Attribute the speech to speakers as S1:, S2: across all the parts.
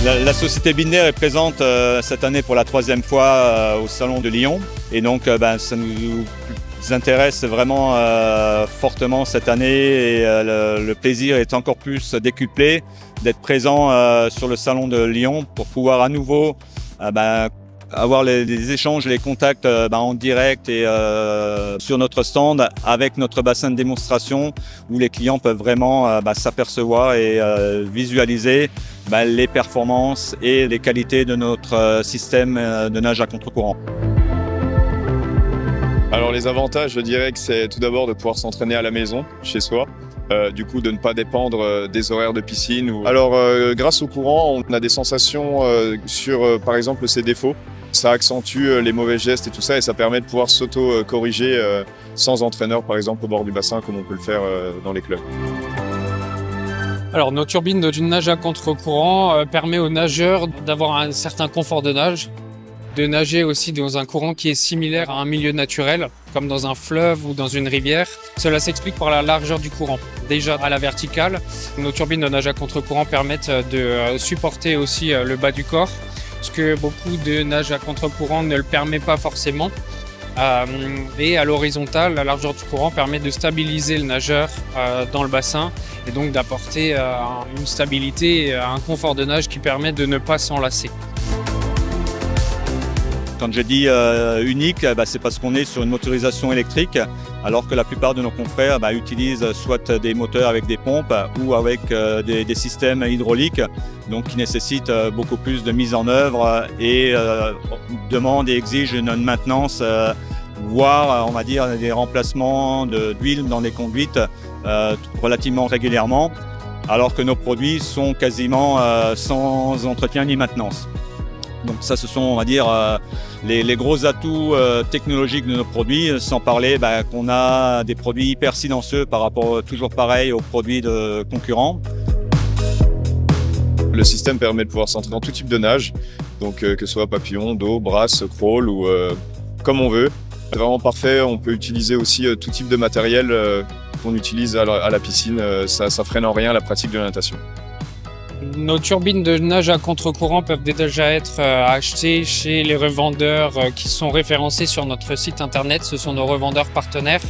S1: La société Binder est présente cette année pour la 3e fois au Salon de Lyon. Et donc ça nous intéresse vraiment fortement cette année et le plaisir est encore plus décuplé d'être présent sur le Salon de Lyon pour pouvoir à nouveau avoir les échanges et les contacts en direct et sur notre stand avec notre bassin de démonstration où les clients peuvent vraiment s'apercevoir et visualiser les performances et les qualités de notre système de nage à contre-courant.
S2: Alors les avantages, je dirais que c'est tout d'abord de pouvoir s'entraîner à la maison, chez soi. Du coup de ne pas dépendre des horaires de piscine. Alors grâce au courant, on a des sensations sur par exemple ses défauts. Ça accentue les mauvais gestes et tout ça et ça permet de pouvoir s'auto-corriger sans entraîneur par exemple au bord du bassin comme on peut le faire dans les clubs.
S3: Alors nos turbines de nage à contre-courant permet aux nageurs d'avoir un certain confort de nage, de nager aussi dans un courant qui est similaire à un milieu naturel, comme dans un fleuve ou dans une rivière. Cela s'explique par la largeur du courant. Déjà à la verticale, nos turbines de nage à contre-courant permettent de supporter aussi le bas du corps, ce que beaucoup de nage à contre-courant ne le permet pas forcément. Et à l'horizontale, la largeur du courant permet de stabiliser le nageur dans le bassin et donc d'apporter une stabilité, un confort de nage qui permet de ne pas s'enlacer.
S1: Quand je dis unique, c'est parce qu'on est sur une motorisation électrique, alors que la plupart de nos confrères utilisent soit des moteurs avec des pompes ou avec des systèmes hydrauliques, donc qui nécessitent beaucoup plus de mise en œuvre et demandent et exigent une maintenance, voire on va dire des remplacements d'huile dans les conduites relativement régulièrement, alors que nos produits sont quasiment sans entretien ni maintenance. Donc ça, ce sont, on va dire, les gros atouts technologiques de nos produits, sans parler qu'on a des produits hyper silencieux par rapport, toujours pareil, aux produits de concurrents.
S2: Le système permet de pouvoir s'entraîner dans tout type de nage, donc que ce soit papillon, dos, brasse, crawl ou comme on veut. C'est vraiment parfait, on peut utiliser aussi tout type de matériel qu'on utilise à la piscine, ça freine en rien la pratique de la natation.
S3: Nos turbines de nage à contre-courant peuvent déjà être achetées chez les revendeurs qui sont référencés sur notre site internet. Ce sont nos revendeurs partenaires.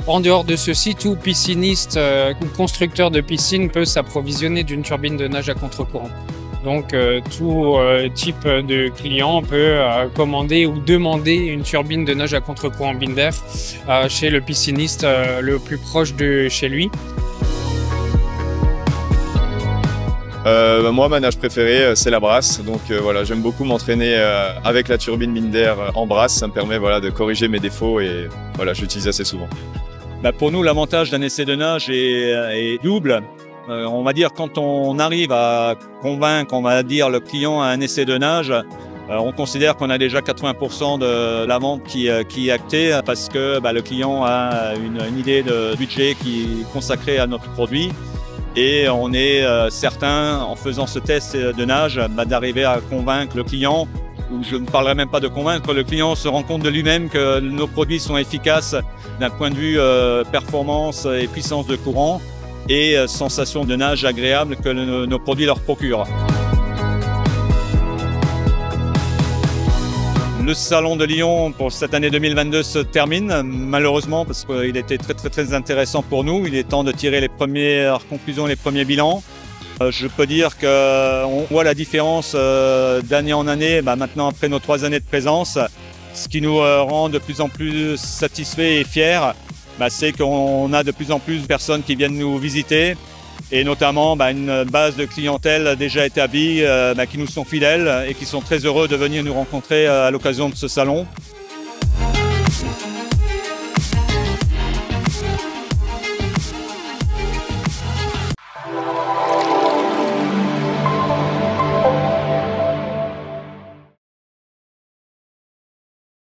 S3: En dehors de ceci, tout pisciniste ou constructeur de piscine peut s'approvisionner d'une turbine de nage à contre-courant. Donc tout type de client peut commander ou demander une turbine de nage à contre-courant Binder chez le pisciniste le plus proche de chez lui.
S2: Moi, ma nage préférée, c'est la brasse. Donc voilà, j'aime beaucoup m'entraîner avec la turbine Binder en brasse. Ça me permet de corriger mes défauts et voilà, je l'utilise assez souvent.
S1: Pour nous, l'avantage d'un essai de nage est double. On va dire quand on arrive à convaincre, on va dire, le client à un essai de nage, on considère qu'on a déjà 80% de la vente qui est actée parce que le client a une idée de budget qui est consacrée à notre produit. Et on est certain, en faisant ce test de nage, d'arriver à convaincre le client, ou je ne parlerai même pas de convaincre, le client se rend compte de lui-même que nos produits sont efficaces d'un point de vue performance et puissance de courant et sensation de nage agréable que nos produits leur procurent. Le Salon de Lyon pour cette année 2022 se termine, malheureusement, parce qu'il était très intéressant pour nous. Il est temps de tirer les premières conclusions, les premiers bilans. Je peux dire qu'on voit la différence d'année en année, maintenant après nos 3 années de présence. Ce qui nous rend de plus en plus satisfaits et fiers, c'est qu'on a de plus en plus de personnes qui viennent nous visiter. Et notamment une base de clientèle déjà établie qui nous sont fidèles et qui sont très heureux de venir nous rencontrer à l'occasion de ce salon.